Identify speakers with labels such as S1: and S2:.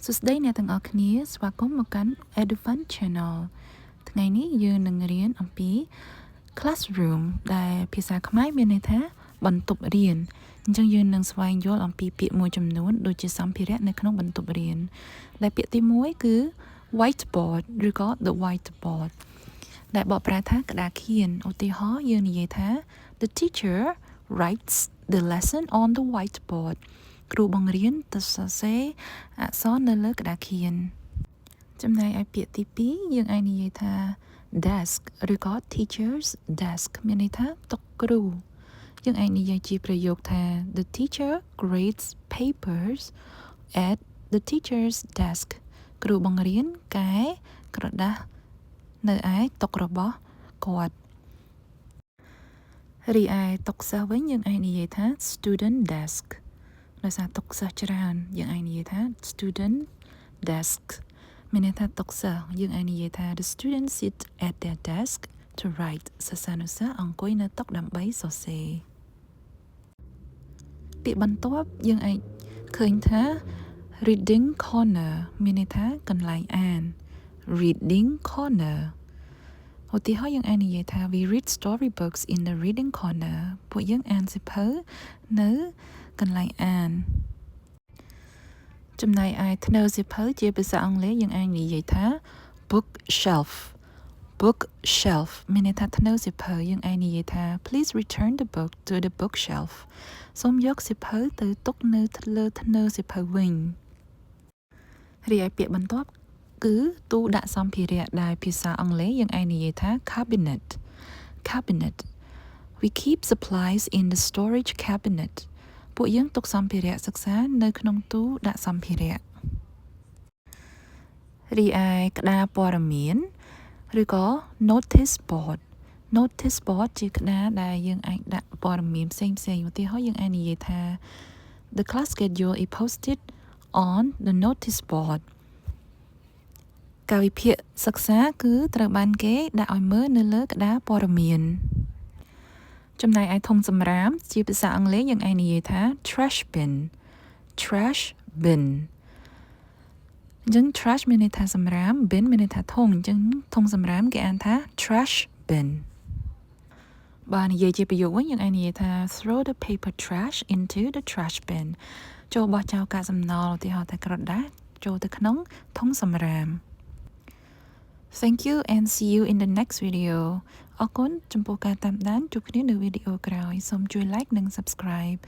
S1: សួស្តីអ្នកទាំងអស់គ្នាស្វាគមន៍មកកាន់ Edufund Channel ថ្ងៃនេះយើងនឹងរៀនអំពី classroom ដែលភាសាខ្មែរមានន័យថាបន្ទប់រៀនអញ្ចឹងយើងនឹងស្វែងយល់អំពីពាក្យមួយចំនួនដូចជាសម្ភារៈនៅក្នុងបន្ទប់រៀនដែលពាក្យទី1គឺ whiteboard ឬក៏ the whiteboard ដែលបកប្រែថាក្តារខៀនឧទាហរណ៍យើងនិយាយថា the teacher writes the lesson on the whiteboard គ្រូបង្រៀនទៅសរសេរអក្សរនៅលើក្តារខៀនចំណែកឯពាក្យទី2យើងអាចនិយាយថា desk ឬក៏ teacher's desk មានន័យថាតុគ្រូយើងអាចនិយាយជាប្រយោគថា the teacher grades papers at the teacher's desk គ្រូបង្រៀនកែក្រដាសនៅឯតុរបស់គាត់រីឯតុសិស្សវិញយើងអាចនិយាយថា student desk ដោយសារតុសិស្សច្រើនយើងអាចនិយាយថា student desk មានន័យថាតុសិស្សយើងអាចនិយាយថា the students sit at their desk to write សិស្សានុសិស្សអង្គុយនៅតុដើម្បីសរសេរពាក្យបន្ទាប់យើងអាចឃើញថា reading corner មានន័យថាកន្លែងអាន reading corner ឧទាហរណ៍យើងអាចនិយាយថា we read storybooks in the reading corner ពួកយើងអានសៀវភៅនៅកន្លែងអានចំណែកឯធ្នើសៀវភៅជាភាសាអង់គ្លេសយើងអាចនិយាយថា bookshelf មានន័យថាធ្នើសៀវភៅយើងអាចនិយាយថា please return the book to the bookshelf សូមយកសៀវភៅទៅទុកនៅលើធ្នើសៀវភៅវិញរីឯពាក្យបន្ទាប់គឺទូដាក់សម្ភារៈដែលភាសាអង់គ្លេសយើងអាចនិយាយថា cabinet we keep supplies in the storage cabinet ពួកយើងទុកសម្ភារៈសិក្សានៅក្នុងទូដាក់សម្ភារៈរីឯក្តារព័ត៌មានឬក៏ notice board ជាក្តារដែលយើងអាចដាក់ព័ត៌មានផ្សេងឧទាហរណ៍យើងអាចនិយាយថា the class schedule is posted on the notice board កាលវិភាគសិក្សាគឺត្រូវបានគេដាក់ឲ្យមើលនៅលើក្តារព័ត៌មានចំណែកឯធុងសំរាមជាភាសាអង់គ្លេសយើងអាចនិយាយថា trash bin អញ្ចឹង trash មានន័យថាសំរាម bin មានន័យថាធុងអញ្ចឹងធុងសំរាមគេអានថា trash bin បើនិយាយជាប្រយោគវិញយើងអាចនិយាយថា throw the paper trash into the trash bin ចូលបោះចោលកាកសំណល់ឧទាហរណ៍ថាក្រដាសចូលទៅក្នុងធុងសំរាមThank you and see you in the next video អរគុណចំពោះការតាមដានជួបគ្នានៅវីដេអូក្រោយសូមជួយ like និង subscribe